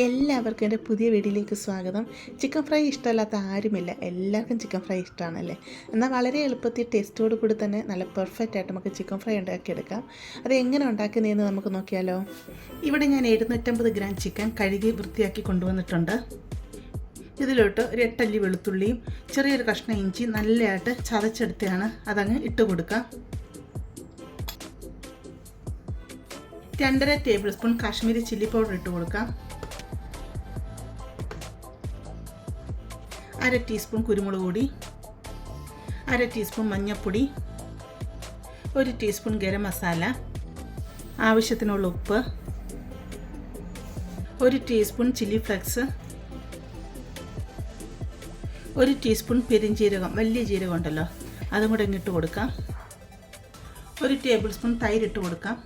എല്ലാവർക്കും എൻ്റെ പുതിയ വീഡിയോയിലേക്ക് സ്വാഗതം. ചിക്കൻ ഫ്രൈ ഇഷ്ടമല്ലാത്ത ആരുമില്ല, എല്ലാവർക്കും ചിക്കൻ ഫ്രൈ ഇഷ്ടമാണല്ലേ. എന്നാൽ വളരെ എളുപ്പത്തിൽ ടേസ്റ്റോട് കൂടി തന്നെ നല്ല പെർഫെക്റ്റ് ആയിട്ട് നമുക്ക് ചിക്കൻ ഫ്രൈ ഉണ്ടാക്കിയെടുക്കാം. അത് എങ്ങനെ ഉണ്ടാക്കുന്നതെന്ന് നമുക്ക് നോക്കിയാലോ. ഇവിടെ ഞാൻ 750 ഗ്രാം ചിക്കൻ കഴുകി വൃത്തിയാക്കി കൊണ്ടുവന്നിട്ടുണ്ട്. ഇതിലോട്ട് ഒരു 8 അല്ലി വെളുത്തുള്ളിയും ചെറിയൊരു കഷ്ണം ഇഞ്ചി നല്ലതായിട്ട് ചതച്ചെടുത്താണ് അതങ്ങ് ഇട്ട് കൊടുക്കാം. 2.5 table spoon Kashmiri chilli powder ഇട്ട് കൊടുക്കാം. 1/2 ടീസ്പൂൺ കുരുമുളക് പൊടി, 1/2 ടീസ്പൂൺ മഞ്ഞൾപ്പൊടി, 1 ടീസ്പൂൺ ഗരം മസാല, ആവശ്യത്തിനുള്ള ഉപ്പ്, 1 ടീസ്പൂൺ ചില്ലി ഫ്ലെക്സ്, 1 ടീസ്പൂൺ പെരിഞ്ജീരകം, വലിയ ജീരകം ഉണ്ടല്ലോ, അതും കൂടെ ഇങ്ങിട്ട് കൊടുക്കാം. 1 ടേബിൾ സ്പൂൺ തൈര് ഇട്ട് കൊടുക്കാം.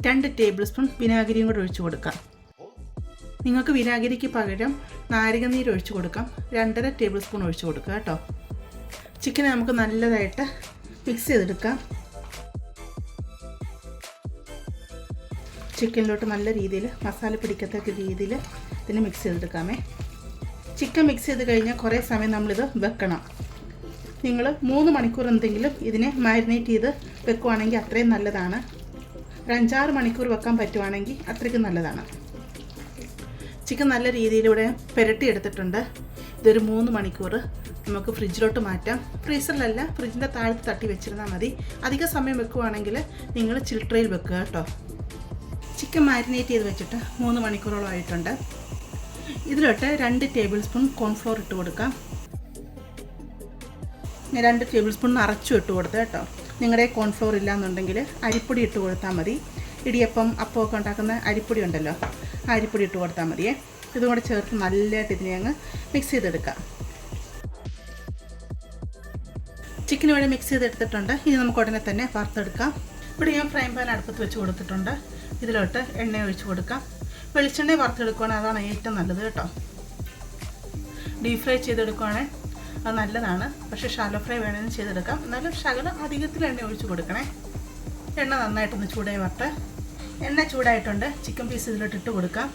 2 ടേബിൾ സ്പൂൺ വിനാഗിരിയും കൂടെ ഒഴിച്ച് കൊടുക്കാം. നിങ്ങൾക്ക് വിനാഗിരിക്ക് പകരം നാരങ്ങനീര് ഒഴിച്ച് കൊടുക്കാം. 2.5 ടേബിൾ സ്പൂൺ ഒഴിച്ച് കൊടുക്കുക കേട്ടോ. ചിക്കനെ നമുക്ക് നല്ലതായിട്ട് മിക്സ് ചെയ്തെടുക്കാം. ചിക്കനിലോട്ട് നല്ല രീതിയിൽ മസാല പിടിക്കത്തക്ക രീതിയിൽ ഇതിന് മിക്സ് ചെയ്തെടുക്കാമേ. ചിക്കൻ മിക്സ് ചെയ്ത് കഴിഞ്ഞാൽ കുറേ സമയം നമ്മളിത് വെക്കണം. നിങ്ങൾ 3 മണിക്കൂർ എന്തെങ്കിലും ഇതിനെ മാരിനേറ്റ് ചെയ്ത് വെക്കുവാണെങ്കിൽ അത്രയും നല്ലതാണ്. ഒരു 5-6 മണിക്കൂർ വെക്കാൻ പറ്റുവാണെങ്കിൽ അത്രയ്ക്കും നല്ലതാണ്. ചിക്കൻ നല്ല രീതിയിലൂടെ പുരട്ടി എടുത്തിട്ടുണ്ട്. ഇതൊരു 3 മണിക്കൂർ നമുക്ക് ഫ്രിഡ്ജിലോട്ട് മാറ്റാം. ഫ്രീസറിലല്ല, ഫ്രിഡ്ജിൻ്റെ താഴത്ത് തട്ടി വെച്ചിരുന്നാൽ മതി. അധിക സമയം വെക്കുവാണെങ്കിൽ നിങ്ങൾ ചിൽട്രയിൽ വെക്കുക കേട്ടോ. ചിക്കൻ മാരിനേറ്റ് ചെയ്ത് വെച്ചിട്ട് 3 മണിക്കൂറോളം ആയിട്ടുണ്ട്. ഇതിലോട്ട് 2 ടേബിൾ സ്പൂൺ കോൺഫ്ലോർ ഇട്ട് കൊടുക്കാം. 2 ടേബിൾ സ്പൂൺ നിറച്ചും ഇട്ട് കൊടുത്ത് കേട്ടോ. നിങ്ങളുടെ കോൺഫ്ലോർ ഇല്ലയെന്നുണ്ടെങ്കിൽ അരിപ്പൊടി ഇട്ട് കൊടുത്താൽ മതി. ഇടിയപ്പം അപ്പമൊക്കെ ഉണ്ടാക്കുന്ന അരിപ്പൊടി ഉണ്ടല്ലോ, ആ അരിപ്പൊടി ഇട്ട് കൊടുത്താൽ മതിയേ. ഇതും കൂടെ ചേർത്ത് നല്ലതായിട്ട് ഇതിനെ അങ്ങ് മിക്സ് ചെയ്തെടുക്കാം. ചിക്കൻ ഇവിടെ മിക്സ് ചെയ്തെടുത്തിട്ടുണ്ട്. ഇനി നമുക്ക് ഉടനെ തന്നെ വറുത്തെടുക്കാം. ഇവിടെ ഞാൻ ഫ്രൈ പാൻ അടുപ്പത്ത് വെച്ച് കൊടുത്തിട്ടുണ്ട്. ഇതിലോട്ട് എണ്ണ ഒഴിച്ച് കൊടുക്കാം. വെളിച്ചെണ്ണ വറുത്തെടുക്കുകയാണെങ്കിൽ അതാണ് ഏറ്റവും നല്ലത് കേട്ടോ. ഡീപ് ഫ്രൈ ചെയ്തെടുക്കുകയാണെങ്കിൽ അത് നല്ലതാണ്. പക്ഷേ ഷാലോ ഫ്രൈ വേണമെങ്കിൽ ചെയ്തെടുക്കാം. എന്നാലും ശകലം അധികത്തിൽ എണ്ണ ഒഴിച്ച് കൊടുക്കണേ. എണ്ണ നന്നായിട്ടൊന്ന് ചൂടായി വരട്ടെ. എണ്ണ ചൂടായിട്ടുണ്ട്. ചിക്കൻ പീസ് ഇതിലോട്ട് ഇട്ട് കൊടുക്കാം.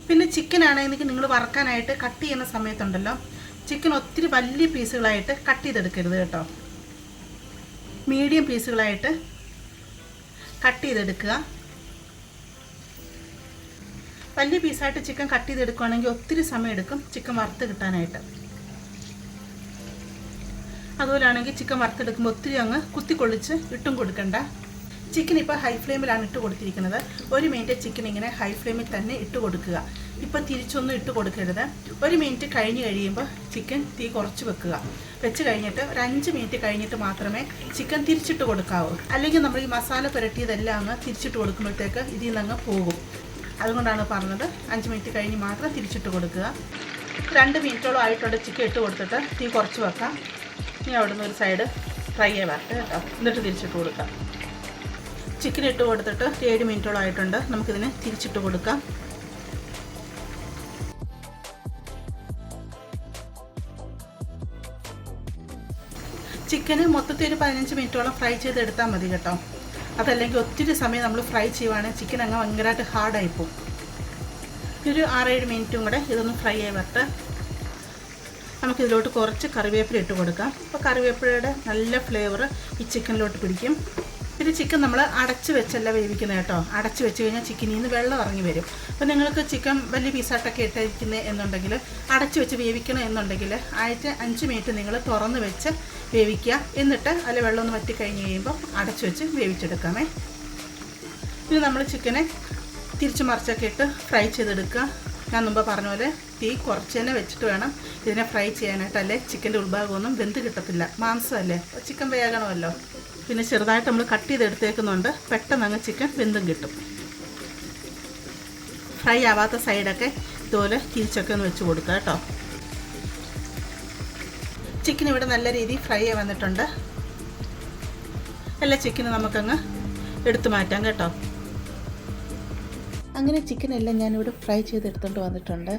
പിന്നെ ചിക്കൻ ആണെങ്കിൽ നിങ്ങൾ വറക്കാനായിട്ട് കട്ട് ചെയ്യുന്ന സമയത്തുണ്ടല്ലോ, ചിക്കൻ ഒത്തിരി വലിയ പീസുകളായിട്ട് കട്ട് ചെയ്തെടുക്കരുത് കേട്ടോ. മീഡിയം പീസുകളായിട്ട് കട്ട് ചെയ്തെടുക്കുക. വലിയ പീസായിട്ട് ചിക്കൻ കട്ട് ചെയ്തെടുക്കുകയാണെങ്കിൽ ഒത്തിരി സമയം എടുക്കും ചിക്കൻ വറുത്ത് കിട്ടാനായിട്ട്. അതുപോലെയാണെങ്കിൽ ചിക്കൻ വറുത്തെടുക്കുമ്പോൾ ഒത്തിരി അങ്ങ് കുത്തിക്കൊള്ളിച്ച് ഇട്ടും കൊടുക്കണ്ട. ചിക്കൻ ഇപ്പോൾ ഹൈ ഫ്ലെയിമിലാണ് ഇട്ട് കൊടുത്തിരിക്കുന്നത്. 1 മിനിറ്റ് ചിക്കൻ ഇങ്ങനെ ഹൈ ഫ്ലെയിമിൽ തന്നെ ഇട്ട് കൊടുക്കുക. ഇപ്പോൾ തിരിച്ചൊന്നും ഇട്ട് കൊടുക്കരുത്. 1 മിനിറ്റ് കഴിഞ്ഞ് കഴിയുമ്പോൾ ചിക്കൻ തീ കുറച്ച് വെക്കുക. വെച്ച് കഴിഞ്ഞിട്ട് ഒരു 5 മിനിറ്റ് കഴിഞ്ഞിട്ട് മാത്രമേ ചിക്കൻ തിരിച്ചിട്ട് കൊടുക്കാവൂ. അല്ലെങ്കിൽ നമ്മൾ ഈ മസാല പുരട്ടിയതെല്ലാം അങ്ങ് തിരിച്ചിട്ട് കൊടുക്കുമ്പോഴത്തേക്ക് ഇതിൽ നിന്ന് അങ്ങ് പോകും. അതുകൊണ്ടാണ് പറഞ്ഞത് 5 മിനിറ്റ് കഴിഞ്ഞ് മാത്രം തിരിച്ചിട്ട് കൊടുക്കുക. 2 മിനിറ്റോളം ആയിട്ടുണ്ട് ചിക്കൻ ഇട്ട് കൊടുത്തിട്ട് തീ കുറച്ച് വെക്കാം. ഇനി അവിടെ നിന്ന് ഒരു സൈഡ് ഫ്രൈ വരട്ടെ കേട്ടോ. എന്നിട്ട് തിരിച്ചിട്ട് കൊടുക്കാം. ചിക്കൻ ഇട്ട് കൊടുത്തിട്ട് 7 മിനിറ്റോളം ആയിട്ടുണ്ട്. നമുക്കിതിനെ തിരിച്ചിട്ട് കൊടുക്കാം. ചിക്കന് മൊത്തത്തിൽ ഒരു 15 മിനിറ്റോളം ഫ്രൈ ചെയ്തെടുത്താൽ മതി കേട്ടോ. അതല്ലെങ്കിൽ ഒത്തിരി സമയം നമ്മൾ ഫ്രൈ ചെയ്യുവാണെങ്കിൽ ചിക്കൻ അങ്ങ് ഭയങ്കരമായിട്ട് ഹാർഡായിപ്പോവും. ഒരു 6-7 മിനിറ്റും കൂടെ ഇതൊന്ന് ഫ്രൈ ആയി വരട്ടെ. നമുക്കിതിലോട്ട് കുറച്ച് കറിവേപ്പില ഇട്ട് കൊടുക്കാം. അപ്പോൾ കറിവേപ്പിലയുടെ നല്ല ഫ്ലേവർ ഈ ചിക്കനിലോട്ട് പിടിക്കും. പിന്നെ ചിക്കൻ നമ്മൾ അടച്ച് വെച്ചല്ല വേവിക്കുന്നത് കേട്ടോ. അടച്ച് വെച്ച് കഴിഞ്ഞാൽ ചിക്കനിൽ നിന്ന് വെള്ളം ഇറങ്ങി വരും. അപ്പോൾ നിങ്ങൾക്ക് ചിക്കൻ വലിയ പീസായിട്ടൊക്കെ ഇട്ടിരിക്കുന്നത് എന്നുണ്ടെങ്കിൽ, അടച്ച് വെച്ച് വേവിക്കണം എന്നുണ്ടെങ്കിൽ 5 മിനിറ്റ് നിങ്ങൾ തുറന്ന് വെച്ച് വേവിക്കുക. എന്നിട്ട് അതിൽ വെള്ളം ഒന്ന് വറ്റി കഴിഞ്ഞ് കഴിയുമ്പോൾ അടച്ച് വെച്ച് വേവിച്ചെടുക്കാമേ. ഇനി നമ്മൾ ചിക്കനെ തിരിച്ച് മറിച്ചൊക്കെ ഇട്ട് ഫ്രൈ ചെയ്തെടുക്കുക. ഞാൻ മുമ്പ് പറഞ്ഞ പോലെ തീ കുറച്ച് തന്നെ വെച്ചിട്ട് വേണം ഇതിനെ ഫ്രൈ ചെയ്യാനായിട്ട്. അല്ലേ ചിക്കൻ്റെ ഉൾഭാഗമൊന്നും വെന്ത് കിട്ടത്തില്ല. മാംസമല്ലേ, ചിക്കൻ വേകണമല്ലോ. പിന്നെ ചെറുതായിട്ട് നമ്മൾ കട്ട് ചെയ്തെടുത്തേക്കുന്നുണ്ട്. പെട്ടെന്ന് അങ്ങ് ചിക്കൻ വെന്തും കിട്ടും. ഫ്രൈ ആവാത്ത സൈഡൊക്കെ ഇതുപോലെ തിരിച്ചൊക്കെ ഒന്ന് വെച്ച് കൊടുക്കുക കേട്ടോ. ചിക്കൻ ഇവിടെ നല്ല രീതിയിൽ ഫ്രൈ ആയി വന്നിട്ടുണ്ട്. എല്ലാ ചിക്കനും നമുക്കങ്ങ് എടുത്തു മാറ്റാം കേട്ടോ. അങ്ങനെ ചിക്കനെല്ലാം ഞാനിവിടെ ഫ്രൈ ചെയ്തെടുത്തുകൊണ്ട് വന്നിട്ടുണ്ട്.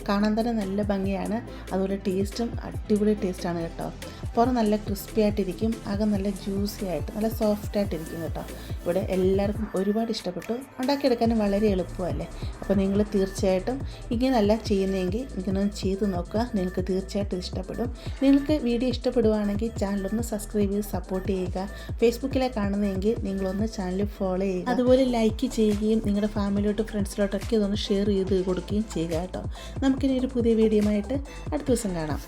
കാണാൻ തന്നെ നല്ല ഭംഗിയാണ്, അതുപോലെ ടേസ്റ്റും അടിപൊളി ടേസ്റ്റാണ് കേട്ടോ. പുറം നല്ല ക്രിസ്പി ആയിട്ടിരിക്കും, അകം നല്ല ജ്യൂസി ആയിട്ട് നല്ല സോഫ്റ്റ് ആയിട്ടിരിക്കും കേട്ടോ. ഇവിടെ എല്ലാവർക്കും ഒരുപാട് ഇഷ്ടപ്പെട്ടു, ഉണ്ടാക്കിയെടുക്കാനും വളരെ എളുപ്പമല്ലേ. അപ്പോൾ നിങ്ങൾ തീർച്ചയായിട്ടും ഇങ്ങനെയല്ല ചെയ്യുന്നതെങ്കിൽ ഇങ്ങനൊന്ന് ചെയ്ത് നോക്കുക, നിങ്ങൾക്ക് തീർച്ചയായിട്ടും ഇഷ്ടപ്പെടും. നിങ്ങൾക്ക് വീഡിയോ ഇഷ്ടപ്പെടുവാണെങ്കിൽ ചാനലൊന്ന് സബ്സ്ക്രൈബ് ചെയ്ത് സപ്പോർട്ട് ചെയ്യുക. ഫേസ്ബുക്കിലെ കാണുന്നതെങ്കിൽ നിങ്ങളൊന്ന് ചാനൽ ഫോളോ ചെയ്യുക, അതുപോലെ ലൈക്ക് ചെയ്യുകയും നിങ്ങളുടെ ഫാമിലിയോട്ട് ഫ്രണ്ട്സിലോട്ടൊക്കെ ഇതൊന്ന് ഷെയർ ചെയ്ത് കൊടുക്കുകയും ചെയ്യുക കേട്ടോ. നമുക്കിനി ഒരു പുതിയ വീഡിയോ ആയിട്ട് അടുത്ത ദിവസം കാണാം.